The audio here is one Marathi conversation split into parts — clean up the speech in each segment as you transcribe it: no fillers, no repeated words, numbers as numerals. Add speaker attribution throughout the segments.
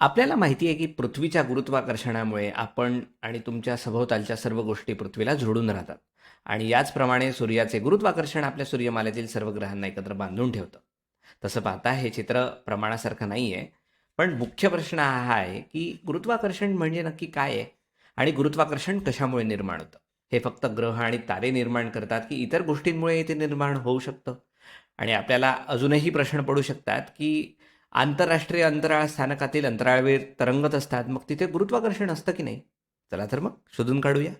Speaker 1: आपल्याला माहिती आहे की पृथ्वीच्या गुरुत्वाकर्षणामुळे आपण आणि तुमच्या सभोवतालच्या सर्व गोष्टी पृथ्वीला झोडून राहतात आणि याचप्रमाणे सूर्याचे गुरुत्वाकर्षण आपल्या सूर्यमालेतील सर्व ग्रहांना एकत्र बांधून ठेवतं. तसं पाहता हे चित्र प्रमाणासारखं नाही आहे. पण मुख्य प्रश्न हा आहे की गुरुत्वाकर्षण म्हणजे नक्की काय आहे आणि गुरुत्वाकर्षण कशामुळे निर्माण होतं. हे फक्त ग्रह आणि तारे निर्माण करतात की इतर गोष्टींमुळे ते निर्माण होऊ शकतं. आणि आपल्याला अजूनही प्रश्न पडू शकतात की आंतरराष्ट्रीय अंतराळ स्थानकातील अंतराळवीर तरंगत असतात, मग तिथे गुरुत्वाकर्षण असतं की नाही? चला तर मग शोधून काढूया.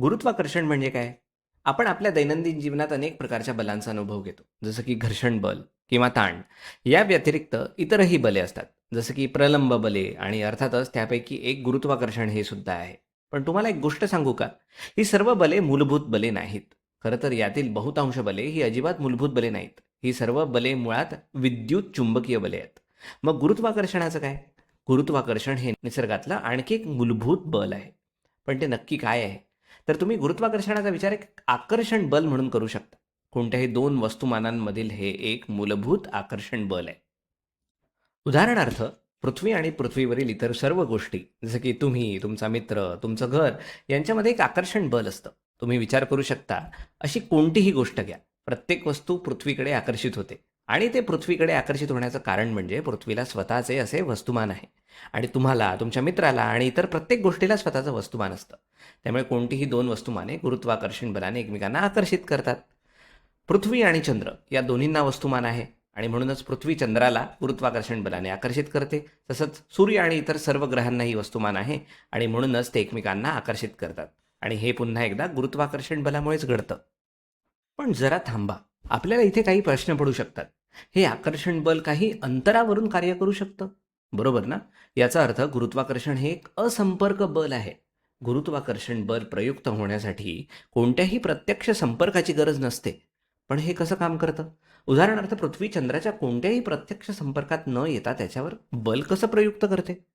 Speaker 1: गुरुत्वाकर्षण म्हणजे काय? आपण आपल्या दैनंदिन जीवनात अनेक प्रकारच्या बलांचा अनुभव घेतो, जसं की घर्षण बल किंवा ताण. या व्यतिरिक्त इतरही बले असतात, जसं की प्रलंब बले आणि अर्थातच त्यापैकी एक गुरुत्वाकर्षण हे सुद्धा आहे. पण तुम्हाला एक गोष्ट सांगू का? ही सर्व बले मूलभूत बले नाहीत. खरं तर यातील बहुतांश बले ही अजिबात मूलभूत बले नाहीत. ही सर्व बले मुळात विद्युत चुंबकीय बले आहेत. मग गुरुत्वाकर्षणाचं काय? गुरुत्वाकर्षण हे निसर्गातलं आणखी एक मूलभूत बल आहे. पण ते नक्की काय आहे? तर तुम्ही गुरुत्वाकर्षणाचा विचार एक आकर्षण बल म्हणून करू शकता. कोणत्याही दोन वस्तुमानांमधील हे एक मूलभूत आकर्षण बल आहे. उदाहरणार्थ, पृथ्वी आणि पृथ्वीवरील इतर सर्व गोष्टी, जसं की तुम्ही, तुमचा मित्र, तुमचं घर, यांच्यामध्ये एक आकर्षण बल असतं. तुम्ही विचार करू शकता, अशी कोणतीही गोष्ट घ्या. प्रत्येक वस्तू पृथ्वीकडे आकर्षित होते आणि ते पृथ्वीकडे आकर्षित होण्याचं कारण म्हणजे पृथ्वीला स्वतःचे असे वस्तुमान आहे. आणि तुम्हाला, तुमच्या मित्राला आणि इतर प्रत्येक गोष्टीला स्वतःचं वस्तुमान असतं. त्यामुळे कोणतीही दोन वस्तुमाने गुरुत्वाकर्षण बलाने एकमेकांना आकर्षित करतात. पृथ्वी आणि चंद्र या दोन्हींना वस्तुमान आहे आणि म्हणूनच पृथ्वी चंद्राला गुरुत्वाकर्षण बलाने आकर्षित करते. तसंच सूर्य आणि इतर सर्व ग्रहांनाही वस्तुमान आहे आणि म्हणूनच ते एकमेकांना आकर्षित करतात. आणि हे पुन्हा एकदा गुरुत्वाकर्षण बलामुळेच घडतं. पण जरा थांबा. आपल्याला इथे काही प्रश्न पडू शकतात. हे आकर्षण बल काही अंतरावरून कार्य करू शकतं, बरोबर ना? याचा अर्थ गुरुत्वाकर्षण हे एक असंपर्क बल आहे. गुरुत्वाकर्षण बल प्रयुक्त होण्यासाठी कोणत्याही प्रत्यक्ष संपर्काची गरज नसते. पण हे कसं काम करतं? उदाहरणार्थ, पृथ्वी चंद्राच्या कोणत्याही प्रत्यक्ष संपर्कात न येता त्याच्यावर बल कसं प्रयुक्त करते?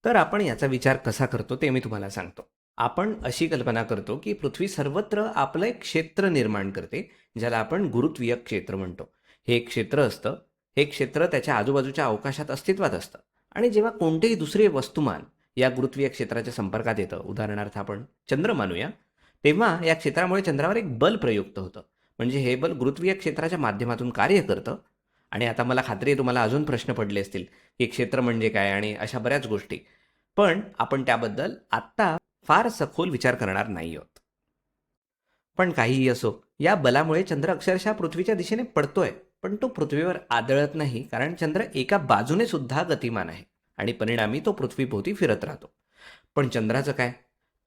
Speaker 1: तर आपण याचा विचार कसा करतो ते मी तुम्हाला सांगतो. आपण अशी कल्पना करतो की पृथ्वी सर्वत्र आपलं एक क्षेत्र निर्माण करते, ज्याला आपण गुरुत्वीय क्षेत्र म्हणतो. हे एक क्षेत्र असतं. हे क्षेत्र त्याच्या आजूबाजूच्या अवकाशात अस्तित्वात असतं आणि जेव्हा कोणतेही दुसरे वस्तुमान या गुरुत्वीय क्षेत्राच्या संपर्कात येतं, उदाहरणार्थ आपण चंद्र मानूया, तेव्हा या क्षेत्रामुळे चंद्रावर एक बल प्रयुक्त होतं. म्हणजे हे बल गुरुत्वीय क्षेत्राच्या माध्यमातून कार्य करतं. आणि आता मला खात्री आहे तुम्हाला अजून प्रश्न पडले असतील की क्षेत्र म्हणजे काय आणि अशा बऱ्याच गोष्टी. पण आपण त्याबद्दल आत्ता फार सखोल विचार करणार नाही आहोत. पण काहीही असो, या बलामुळे चंद्र अक्षरशः पृथ्वीच्या दिशेने पडतोय, पण तो पृथ्वीवर आदळत नाही, कारण चंद्र एका बाजूने सुद्धा गतिमान आहे आणि परिणामी तो पृथ्वीभोवती फिरत राहतो. पण चंद्राचं काय?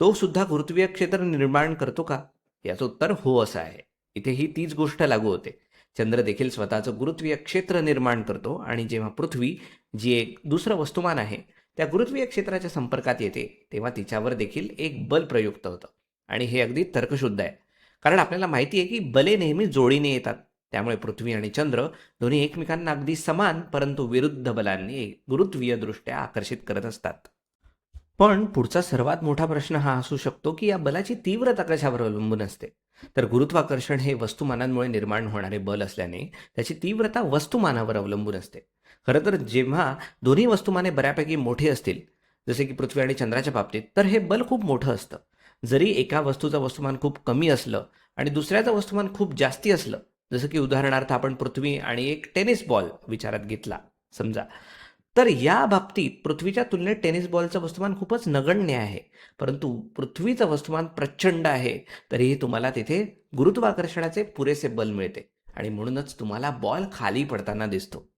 Speaker 1: तो सुद्धा गुरुत्वीय क्षेत्र निर्माण करतो का? याचं उत्तर हो असं आहे. इथेही तीच गोष्ट लागू होते. चंद्र देखील स्वतःचं गुरुत्वीय क्षेत्र निर्माण करतो आणि जेव्हा पृथ्वी, जी एक दुसरं वस्तुमान आहे, त्या गुरुत्वीय क्षेत्राच्या संपर्कात येते, तेव्हा तिच्यावर देखील एक बल प्रयुक्त होतं. आणि हे अगदी तर्कशुद्ध आहे. कारण आपल्याला माहिती आहे की बले नेहमी जोडीने येतात. त्यामुळे पृथ्वी आणि चंद्र दोन्ही एकमेकांना अगदी समान परंतु विरुद्ध बलांनी गुरुत्वीयदृष्ट्या आकर्षित करत असतात. पण पुढचा सर्वात मोठा प्रश्न हा असू शकतो की या बलाची तीव्रता कशावर अवलंबून असते. तर गुरुत्वाकर्षण हे वस्तुमानांमुळे निर्माण होणारे बल असल्याने त्याची तीव्रता वस्तुमानावर अवलंबून असते. खरं तर जेव्हा दोन्ही वस्तुमाने बऱ्यापैकी मोठी असतील, जसे की पृथ्वी आणि चंद्राच्या बाबतीत, तर हे बल खूप मोठं असतं. जरी एका वस्तूचं वस्तुमान खूप कमी असलं आणि दुसऱ्याचं वस्तुमान खूप जास्ती असलं, जसं की उदाहरणार्थ आपण पृथ्वी आणि एक टेनिस बॉल विचारात घेतला समजा, तर या बाबतीत पृथ्वीच्या तुलनेत टेनिस बॉलचं वस्तुमान खूपच नगण्य आहे. परंतु पृथ्वीचं वस्तुमान प्रचंड आहे. तरीही तुम्हाला तिथे गुरुत्वाकर्षणाचे पुरेसे बल मिळते आणि म्हणूनच तुम्हाला बॉल खाली पडताना दिसतो.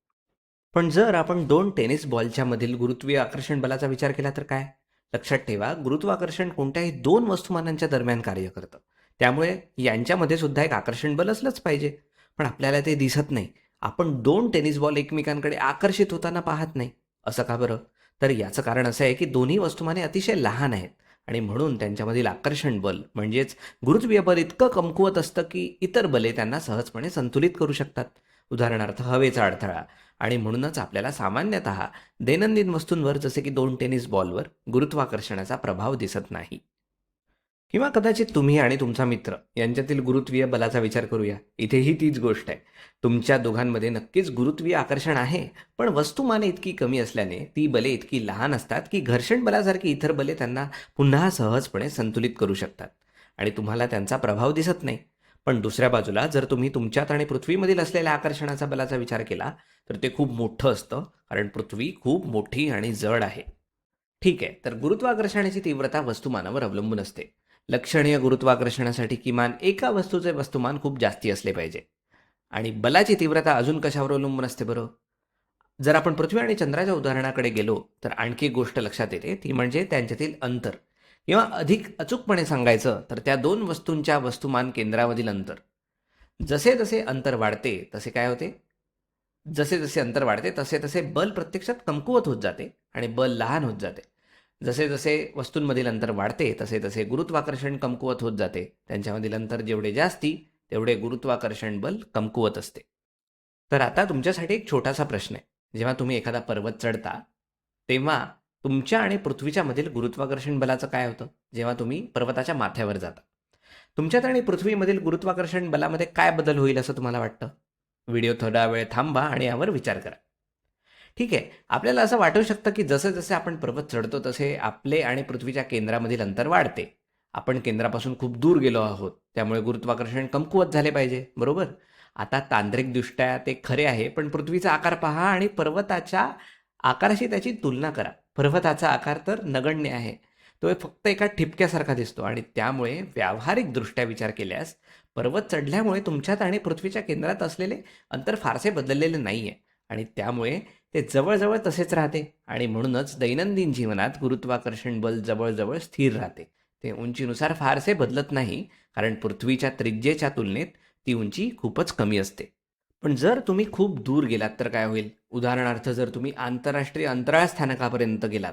Speaker 1: पण जर आपण दोन टेनिस बॉलच्या मधील गुरुत्वीय आकर्षण बलाचा विचार केला तर काय? लक्षात ठेवा, गुरुत्वाकर्षण कोणत्याही दोन वस्तुमानांच्या दरम्यान कार्य करतं. त्यामुळे यांच्यामध्ये सुद्धा एक आकर्षण बल असलंच पाहिजे. पण आपल्याला ते दिसत नाही. आपण दोन टेनिस बॉल एकमेकांकडे आकर्षित होताना पाहत नाही. असं का बरं? तर याचं कारण असं आहे की दोन्ही वस्तुमाने अतिशय लहान आहेत आणि म्हणून त्यांच्यामधील आकर्षण बल म्हणजेच गुरुत्वीय बल इतकं कमकुवत असतं की इतर बले त्यांना सहजपणे संतुलित करू शकतात. उदाहरणार्थ हवेचा अडथळा. आणि म्हणूनच आपल्याला सामान्यतः दैनंदिन वस्तूंवर, जसे की दोन टेनिस बॉलवर, गुरुत्वाकर्षणाचा प्रभाव दिसत नाही. किंवा कदाचित तुम्ही आणि तुमचा मित्र यांच्यातील गुरुत्वीय बलाचा विचार करूया. इथेही तीच गोष्ट आहे. तुमच्या दोघांमध्ये नक्कीच गुरुत्वीय आकर्षण आहे, पण वस्तुमाने इतकी कमी असल्याने ती बले इतकी लहान असतात की घर्षण बलासारखी इतर बले त्यांना पुन्हा सहजपणे संतुलित करू शकतात आणि तुम्हाला त्यांचा प्रभाव दिसत नाही. पण दुसऱ्या बाजूला जर तुम्ही तुमच्यात आणि पृथ्वीमधील असलेल्या आकर्षणाचा बलाचा विचार केला तर ते खूप मोठं असतं, कारण पृथ्वी खूप मोठी आणि जड आहे. ठीक आहे, तर गुरुत्वाकर्षणाची तीव्रता वस्तुमानावर अवलंबून असते. लक्षणीय गुरुत्वाकर्षणासाठी किमान एका वस्तूचे वस्तुमान खूप जास्ती असले पाहिजे. आणि बलाची तीव्रता अजून कशावर अवलंबून असते बरं? जर आपण पृथ्वी आणि चंद्राच्या उदाहरणाकडे गेलो तर आणखी एक गोष्ट लक्षात येते, ती म्हणजे त्यांच्यातील अंतर. किंवा अधिक अचूकपणे सांगायचं तर त्या दोन वस्तूंच्या वस्तुमान केंद्रामधील अंतर. जसे जसे अंतर वाढते तसे काय होते? जसे जसे अंतर वाढते तसे तसे बल प्रत्यक्षात कमकुवत होत जाते आणि बल लहान होत जाते. जसे जसे वस्तूंमधील अंतर वाढते तसे तसे गुरुत्वाकर्षण कमकुवत होत जाते. त्यांच्यामधील अंतर जेवढे जास्ती तेवढे गुरुत्वाकर्षण बल कमकुवत असते. तर आता तुमच्यासाठी एक छोटासा प्रश्न आहे. जेव्हा तुम्ही एखादा पर्वत चढता तेव्हा तुमच्या आणि पृथ्वीच्या मधील गुरुत्वाकर्षण बलाचं काय होतं? जेव्हा तुम्ही पर्वताच्या माथ्यावर जाता तुमच्यात आणि पृथ्वीमधील गुरुत्वाकर्षण बलामध्ये काय बदल होईल असं तुम्हाला वाटतं? व्हिडिओ थोडा वेळ थांबा आणि यावर विचार करा. ठीक आहे, आपल्याला असं वाटू शकतं की जसे जसे आपण पर्वत चढतो तसे आपले आणि पृथ्वीच्या केंद्रामधील अंतर वाढते. आपण केंद्रापासून खूप दूर गेलो आहोत, त्यामुळे गुरुत्वाकर्षण कमकुवत झाले पाहिजे, बरोबर? आता तांत्रिकदृष्ट्या ते खरे आहे, पण पृथ्वीचा आकार पहा आणि पर्वताच्या आकाराशी त्याची तुलना करा. पर्वताचा आकार तर नगण्य आहे. तो फक्त एका ठिपक्यासारखा दिसतो आणि त्यामुळे व्यावहारिकदृष्ट्या विचार केल्यास पर्वत चढल्यामुळे तुमच्यात आणि पृथ्वीच्या केंद्रात असलेले अंतर फारसे बदललेले नाहीये आणि त्यामुळे ते जवळजवळ तसेच राहते आणि म्हणूनच दैनंदिन जीवनात गुरुत्वाकर्षण बल जवळजवळ स्थिर राहते. ते उंचीनुसार फारसे बदलत नाही, कारण पृथ्वीच्या त्रिज्येच्या तुलनेत ती उंची खूपच कमी असते. पण जर तुम्ही खूप दूर गेलात तर काय होईल? उदाहरणार्थ जर तुम्ही आंतरराष्ट्रीय अंतराळ स्थानकापर्यंत गेलात,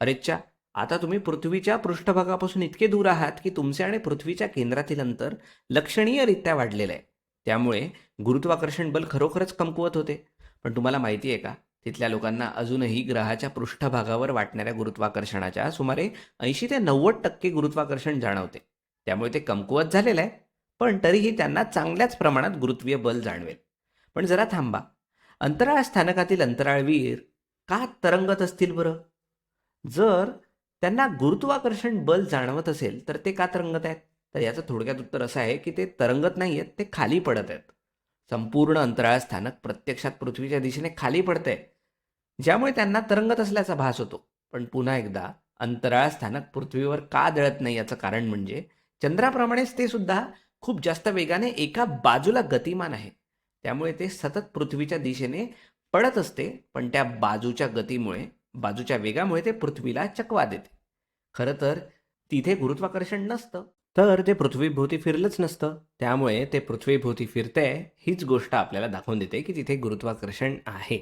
Speaker 1: अरेच्चा, आता तुम्ही पृथ्वीच्या पृष्ठभागापासून इतके दूर आहात की तुमचे आणि पृथ्वीच्या केंद्रातील अंतर लक्षणीयरित्या वाढलेलं आहे. त्यामुळे गुरुत्वाकर्षण बल खरोखरच कमकुवत होते. पण तुम्हाला माहिती आहे का, तिथल्या लोकांना अजूनही ग्रहाच्या पृष्ठभागावर वाटणाऱ्या गुरुत्वाकर्षणाच्या सुमारे 80 ते 90% गुरुत्वाकर्षण जाणवते. त्यामुळे ते कमकुवत झालेलं आहे, पण तरीही त्यांना चांगल्याच प्रमाणात गुरुत्वीय बल जाणवेल. पण जरा थांबा, अंतराळ स्थानकातील अंतराळवीर का तरंगत असतील बरं? जर त्यांना गुरुत्वाकर्षण बल जाणवत असेल तर ते का तरंगत आहेत? तर याचं थोडक्यात उत्तर असं आहे की ते तरंगत नाही आहेत, ते खाली पडत आहेत. संपूर्ण अंतराळ स्थानक प्रत्यक्षात पृथ्वीच्या दिशेने खाली पडतंय, ज्यामुळे त्यांना तरंगत असल्याचा भास होतो. पण पुन्हा एकदा, अंतराळ स्थानक पृथ्वीवर का दळत नाही याचं कारण म्हणजे चंद्राप्रमाणेच ते सुद्धा खूप जास्त वेगाने एका बाजूला गतिमान आहे. त्यामुळे ते सतत पृथ्वीच्या दिशेने पडत असते, पण त्या बाजूच्या वेगामुळे ते पृथ्वीला चकवा देते. खरं तर तिथे गुरुत्वाकर्षण नसतं, तर ते पृथ्वीभोवती फिरलंच नसतं. त्यामुळे ते पृथ्वीभोवती फिरतंय हीच गोष्ट आपल्याला दाखवून देते की तिथे गुरुत्वाकर्षण आहे.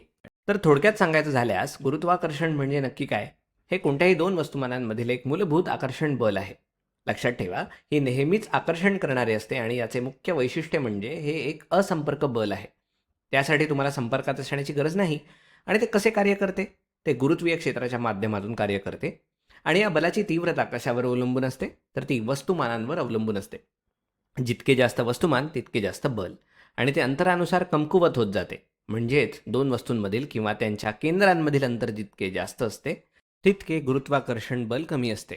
Speaker 1: तर थोडक्यात सांगायचं झाल्यास गुरुत्वाकर्षण म्हणजे नक्की काय? हे कोणत्याही दोन वस्तुमानांमधील एक मूलभूत आकर्षण बल आहे. लक्षात ठेवा, हे नेहमीच आकर्षण करणारे असते आणि याचे मुख्य वैशिष्ट्य म्हणजे हे एक असंपर्क बल आहे. त्यासाठी तुम्हाला संपर्कात असण्याची गरज नाही. आणि ते कसे कार्य करते? ते गुरुत्वीय क्षेत्राच्या माध्यमातून कार्य करते. आणि या बलाची तीव्रता कशावर अवलंबून असते? तर ती वस्तुमानांवर अवलंबून असते. जितके जास्त वस्तुमान तितके जास्त बल. आणि ते अंतरानुसार कमकुवत होत जाते. म्हणजेच दोन वस्तूंमधील किंवा त्यांच्या केंद्रांमधील अंतर जितके जास्त असते तितके गुरुत्वाकर्षण बल कमी असते.